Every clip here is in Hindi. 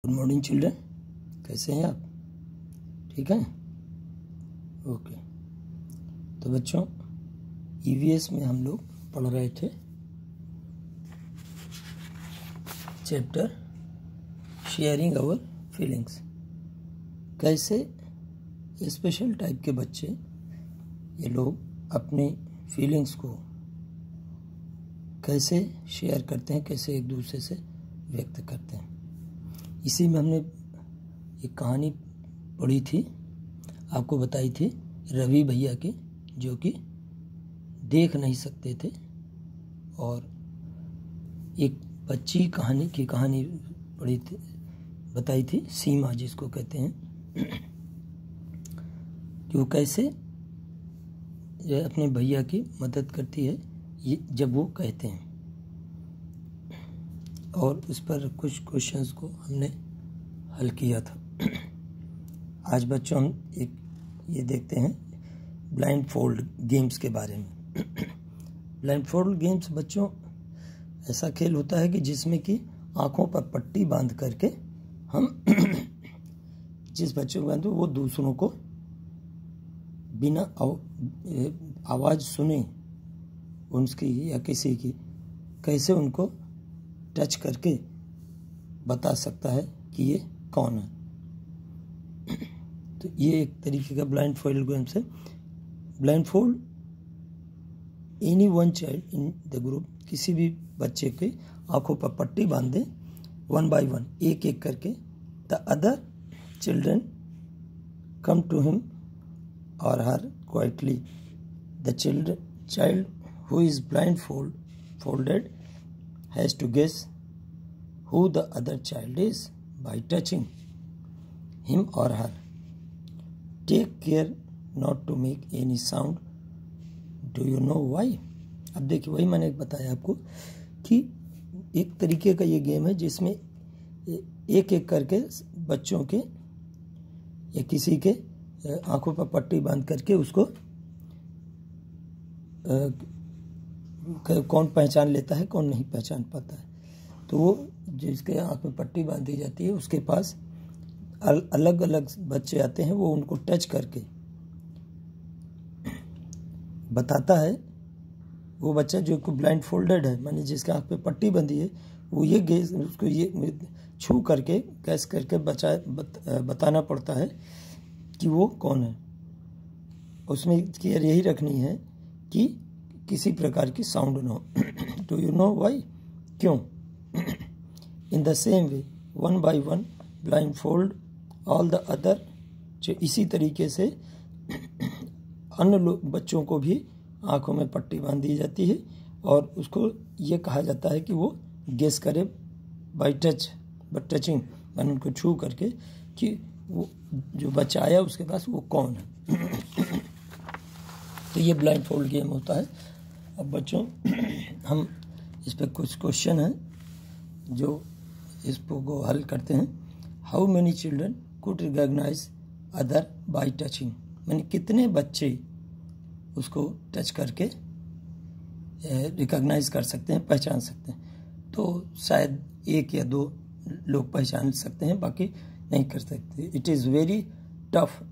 गुड मॉर्निंग चिल्ड्रन, कैसे हैं आप? ठीक हैं? ओके। तो बच्चों, ईवीएस में हम लोग पढ़ रहे थे चैप्टर शेयरिंग आवर फीलिंग्स। कैसे स्पेशल टाइप के बच्चे ये लोग अपनी फीलिंग्स को कैसे शेयर करते हैं, कैसे एक दूसरे से व्यक्त करते हैं। इसी में हमने एक कहानी पढ़ी थी, आपको बताई थी रवि भैया की, जो कि देख नहीं सकते थे, और एक बच्ची की कहानी पढ़ी थी, बताई थी सीमा, जिसको कहते हैं, कि वो कैसे अपने भैया की मदद करती है ये जब वो कहते हैं। और उस पर कुछ क्वेश्चंस को हमने हल किया था। आज बच्चों हम एक ये देखते हैं ब्लाइंड फोल्ड गेम्स के बारे में। ब्लाइंड फोल्ड गेम्स बच्चों ऐसा खेल होता है कि जिसमें कि आंखों पर पट्टी बांध करके हम जिस बच्चे को बांधते वो दूसरों को बिना आवाज़ सुने उनकी या किसी की कैसे उनको टच करके बता सकता है कि ये कौन है। तो ये एक तरीके का ब्लाइंड फोल्ड गेम्स है। Blind fold any one child in the group, किसी भी बच्चे के आंखों पर पट्टी बांध दे, वन बाय वन, एक एक करके। The other children come to him और हर क्वाइटली। द child who is blindfolded has to guess who the other child is by touching him or her. Take care not to make any sound. Do you know why? अब देखिए, वही मैंने बताया आपको कि एक तरीके का ये गेम है जिसमें एक एक करके बच्चों के या किसी के आंखों पर पट्टी बांध करके उसको कौन पहचान लेता है, कौन नहीं पहचान पाता है। तो वो जिसके आंख में पट्टी बांधी जाती है उसके पास अलग अलग बच्चे आते हैं, वो उनको टच करके बताता है। वो बच्चा जो ब्लाइंड फोल्डेड है, माने जिसके आंख पे पट्टी बंधी है, वो ये गेस उसको ये छू करके गैस करके बताना पड़ता है कि वो कौन है। उसमें केयर यही रखनी है कि किसी प्रकार की साउंड ना हो। Do you know why? क्यों? In the same way, one by one blindfold all the other. जो इसी तरीके से अन्य बच्चों को भी आंखों में पट्टी बांध दी जाती है, और उसको ये कहा जाता है कि वो गेस करे बाय टच, बट टचिंग, मैंने उनको छू करके कि वो जो बच्चा आया उसके पास वो कौन है। तो ये ब्लाइंड फोल्ड गेम होता है। अब बच्चों हम इस पर कुछ क्वेश्चन हैं जो इसको हल करते हैं। How many children could recognise other by touching, मैंने कितने बच्चे उसको टच करके रिकॉग्नाइज कर सकते हैं, पहचान सकते हैं। तो शायद एक या दो लोग पहचान सकते हैं, बाकी नहीं कर सकते। It is very tough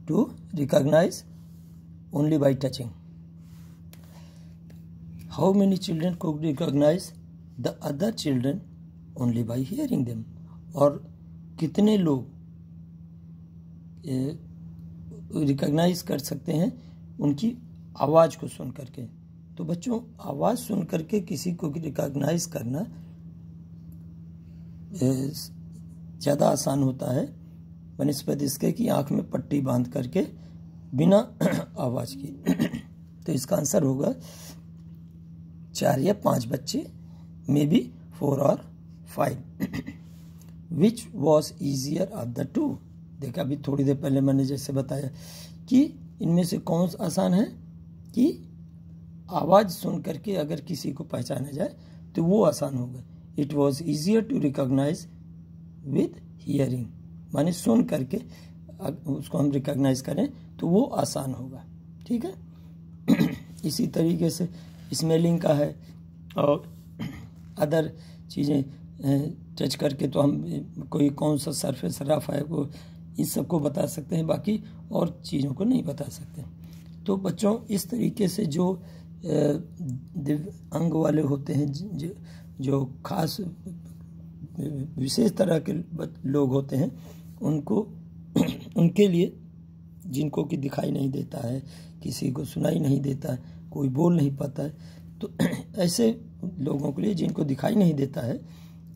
to recognise only by touching. How many children could recognize the other children only by hearing them? और कितने लोग रिकॉग्नाइज कर सकते हैं उनकी आवाज़ को सुन करके। तो बच्चों, आवाज़ सुन करके किसी को रिकॉग्नाइज करना ज़्यादा आसान होता है बनिस्बत इसके कि आँख में पट्टी बांध करके बिना आवाज़ की। तो इसका आंसर होगा 4 या 5 बच्चे, मे बी 4 और 5। Which was easier of the two. देखा अभी थोड़ी देर पहले मैंने जैसे बताया कि इनमें से कौन सा आसान है कि आवाज़ सुन करके अगर किसी को पहचाना जाए तो वो आसान होगा। It was easier to recognise with hearing, माने सुन करके उसको हम रिकॉग्नाइज करें तो वो आसान होगा। ठीक है। इसी तरीके से स्मेलिंग का है और अदर चीज़ें टच करके तो हम कोई कौन सा सरफेस रफ है वो इस सब को बता सकते हैं, बाकी और चीज़ों को नहीं बता सकते। तो बच्चों इस तरीके से जो दिव्यांग वाले होते हैं, जो खास विशेष तरह के लोग होते हैं, उनके लिए, जिनको कि दिखाई नहीं देता है, किसी को सुनाई नहीं देता है, कोई बोल नहीं पाता है, तो ऐसे लोगों के लिए जिनको दिखाई नहीं देता है,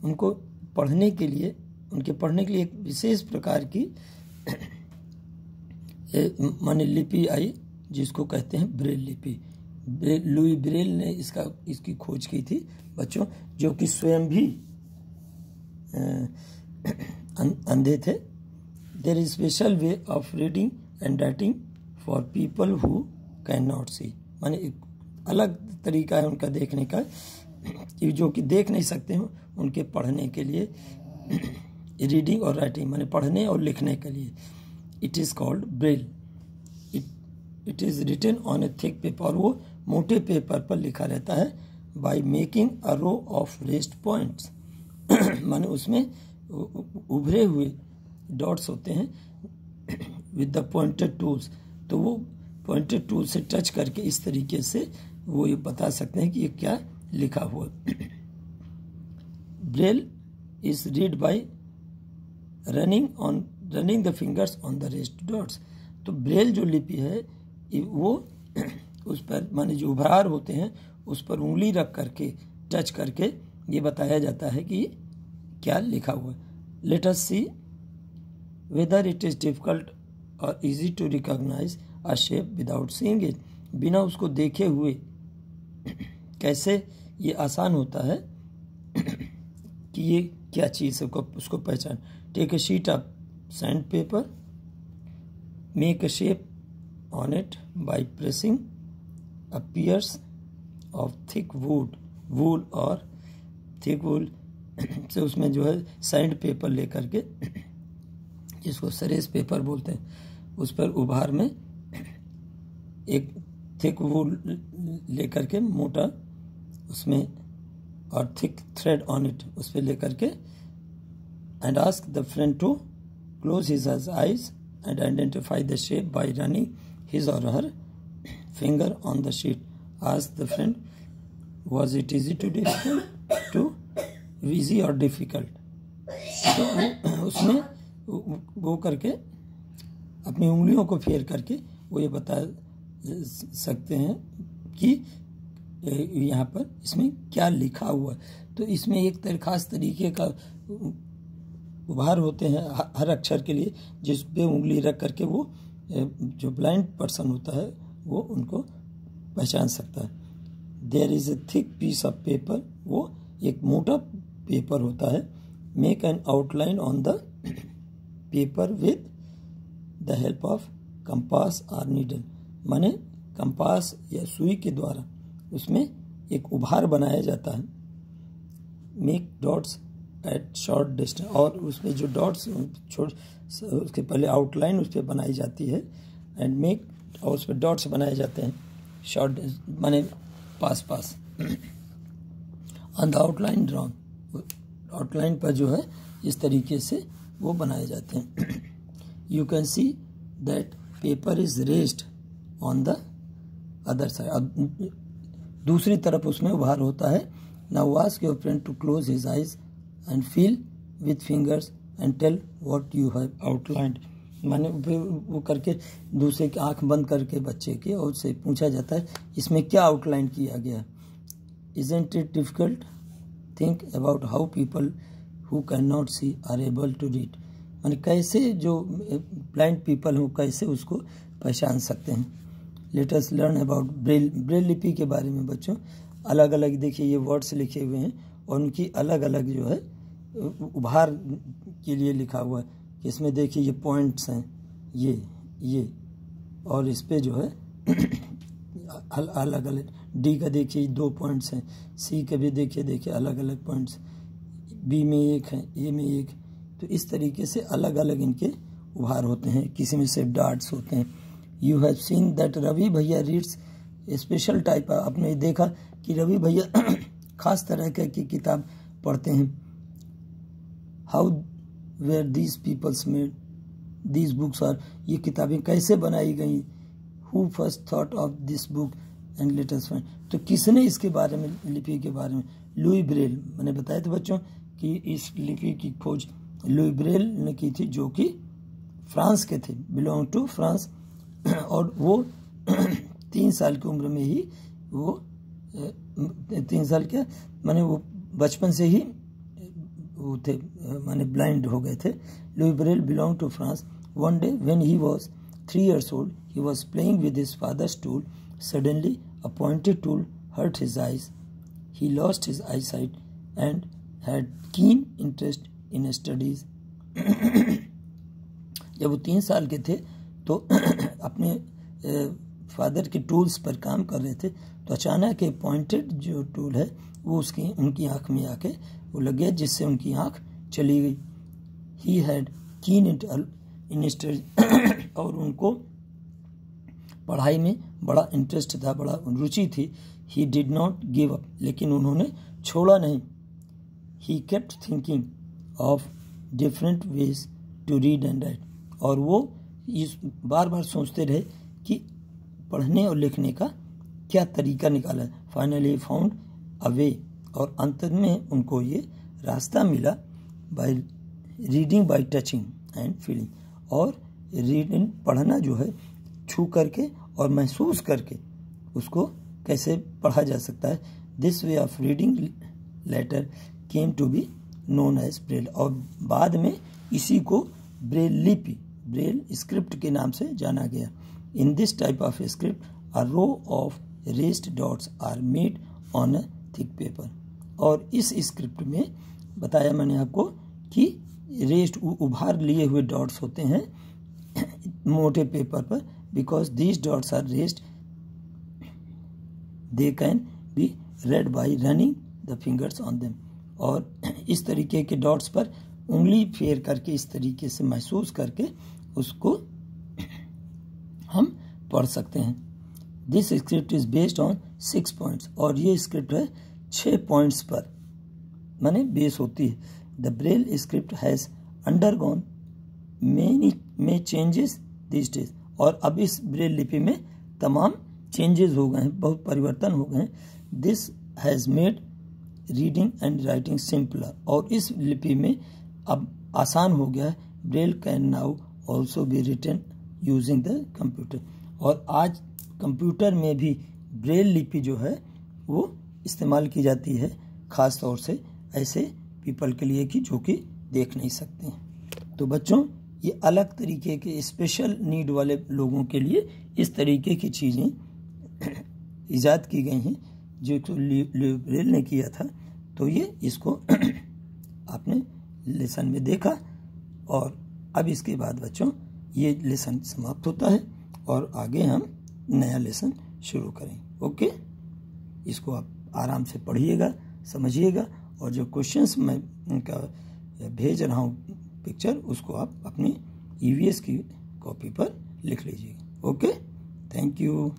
उनको पढ़ने के लिए एक विशेष प्रकार की माने लिपि आई, जिसको कहते हैं ब्रेल लिपि। लुई ब्रेल ने इसकी खोज की थी बच्चों, जो कि स्वयं भी अंधे थे। There is special way of reading and writing for people who can not see, माने एक अलग तरीका है उनका देखने का, कि जो कि देख नहीं सकते हैं, उनके पढ़ने के लिए, रीडिंग और राइटिंग माने पढ़ने और लिखने के लिए। It is called Braille. It is written on a thick paper, और वो मोटे पेपर पर लिखा रहता है, by making a row of raised points माने उसमें उभरे हुए डॉट्स होते हैं, विद द पॉइंटेड टूल्स। तो वो पॉइंटेड टूल से टच करके इस तरीके से वो ये बता सकते हैं कि ये क्या लिखा हुआ। Braille is read by running the fingers on the raised dots. तो ब्रेल जो लिपि है वो उस पर माने जो उभार होते हैं उस पर उंगली रख करके, टच करके ये बताया जाता है कि क्या लिखा हुआ है। Let us see whether it is difficult और easy to recognise a shape without seeing it. बिना उसको देखे हुए कैसे ये आसान होता है कि ये क्या चीज़ है, उसको पहचान। Take a sheet of sand paper, make a shape on it by pressing a piece of thick wool और थिक वूल से उसमें जो है सैंड पेपर लेकर के, जिसको सरेस पेपर बोलते हैं, उस पर उभार में एक थिक वूल लेकर के मोटा उसमें और थिक थ्रेड ऑन इट उस पर लेकर के, and ask the friend to close his eyes and identify the shape by running his और her finger on the sheet. Ask the friend was it easy to difficult to easy और difficult। तो उसमें वो करके अपनी उंगलियों को फेर करके वो ये बता सकते हैं कि यहाँ पर इसमें क्या लिखा हुआ है। तो इसमें एक खास तरीके का उभार होते हैं हर अक्षर के लिए, जिस पे उंगली रख करके वो जो ब्लाइंड पर्सन होता है वो उनको पहचान सकता है। There is a thick piece of paper, वो एक मोटा पेपर होता है। Make an outline on the paper with the help of compass और नीडल, माने कंपास या सुई के द्वारा उसमें एक उभार बनाया जाता है। Make dots at short distance, और उसमें जो डॉट्स उसके पहले आउटलाइन उस पर बनाई जाती है, एंड मेक, और उस पर डॉट्स बनाए जाते हैं शॉर्ट माने pass on the outline drawn, outline पर जो है इस तरीके से वो बनाए जाते हैं। You can see that paper is raised on the other side, अब दूसरी तरफ उसमें उभार होता है। Now ask your friend to close his eyes and feel with fingers and tell what you have outlined, माने वो करके दूसरे की आंख बंद करके बच्चे के, और उससे पूछा जाता है इसमें क्या आउटलाइन किया गया। Isn't it difficult, think about how people who can not see are able to read, माने कैसे जो ब्लाइंड पीपल हो कैसे उसको पहचान सकते हैं। Let us learn about Braille लिपि के बारे में बच्चों। अलग अलग देखिए ये वर्ड्स लिखे हुए हैं और उनकी अलग अलग जो है उभार के लिए लिखा हुआ है। इसमें देखिए ये पॉइंट्स हैं, ये और इस पे जो है अलग अलग, डी का देखिए 2 पॉइंट्स हैं, सी के भी देखिए अलग अलग पॉइंट्स, बी में 1 है, ए में 1। तो इस तरीके से अलग अलग इनके उभार होते हैं, किसी में से डार्ट्स होते हैं। You have seen that Ravi भैया रीड्स स्पेशल टाइप, आपने देखा कि रवि भैया खास तरह की किताब पढ़ते हैं। How were these peoples made these books are, ये किताबें कैसे बनाई गई, who first thought of this book and let us find, तो किसने इसके बारे में, लिपि के बारे में, लुई ब्रेल, मैंने बताया था बच्चों कि इस लिपि की खोज लुई ब्रेल ने की थी, जो कि फ्रांस के थे, बिलोंग टू फ्रांस, और वो 3 साल की उम्र में ही वो 3 साल क्या माने वो बचपन से ही वो थे, माने ब्लाइंड हो गए थे। Louis Braille belong to France. One day when he was 3 years old, he was playing with his father's tool. Suddenly, a pointed tool hurt his eyes. He lost his eyesight and had keen interest in studies. जब वो 3 साल के थे तो अपने फादर के टूल्स पर काम कर रहे थे, तो अचानक एक पॉइंटेड जो टूल है वो उनकी आँख में आके वो लग गया, जिससे उनकी आँख चली गई। ही हैड कीन इंटरेस्ट, और उनको पढ़ाई में बड़ा इंटरेस्ट था, बड़ा रुचि थी। He did not give up, लेकिन उन्होंने छोड़ा नहीं। He kept thinking of different ways to read and write, और वो इस बार बार सोचते रहे कि पढ़ने और लिखने का क्या तरीका निकाला है। फाइनली फाउंड अ वे, और अंत में उनको ये रास्ता मिला, by reading by touching and feeling, और रीडिंग पढ़ना जो है छू करके और महसूस करके उसको कैसे पढ़ा जा सकता है। This way of reading letter came to be known as Braille, और बाद में इसी को ब्रेल लिपि, ब्रेल स्क्रिप्ट के नाम से जाना गया। In this type of script a row of raised dots are made on a thick paper, और इस स्क्रिप्ट में बताया मैंने आपको कि रेस्ड उभार लिए हुए डॉट्स होते हैं मोटे पेपर पर, because these dots are raised they can be read by running the fingers on them, और इस तरीके के डॉट्स पर उंगली फेर करके, इस तरीके से महसूस करके उसको हम पढ़ सकते हैं। This script is based on 6 points, और ये स्क्रिप्ट है 6 पॉइंट्स पर माने बेस होती है। The Braille script has undergone many changes this days, और अब इस ब्रेल लिपि में तमाम चेंजेस हो गए हैं, बहुत परिवर्तन हो गए हैं। This has made reading and writing simpler, और इस लिपि में अब आसान हो गया है। Braille can now also be written using the computer, और आज कंप्यूटर में भी ब्रेल लिपि जो है वो इस्तेमाल की जाती है, खास तौर से ऐसे पीपल के लिए कि जो कि देख नहीं सकते हैं। तो बच्चों, ये अलग तरीके के स्पेशल नीड वाले लोगों के लिए इस तरीके की चीज़ें ईजाद की गई हैं, जो ब्रेल ने किया था। तो ये इसको आपने लेसन में देखा, और अब इसके बाद बच्चों ये लेसन समाप्त होता है और आगे हम नया लेसन शुरू करेंगे। ओके, इसको आप आराम से पढ़िएगा, समझिएगा, और जो क्वेश्चंस मैं उनका भेज रहा हूँ पिक्चर, उसको आप अपनी EVS की कॉपी पर लिख लीजिएगा। Okay, thank you.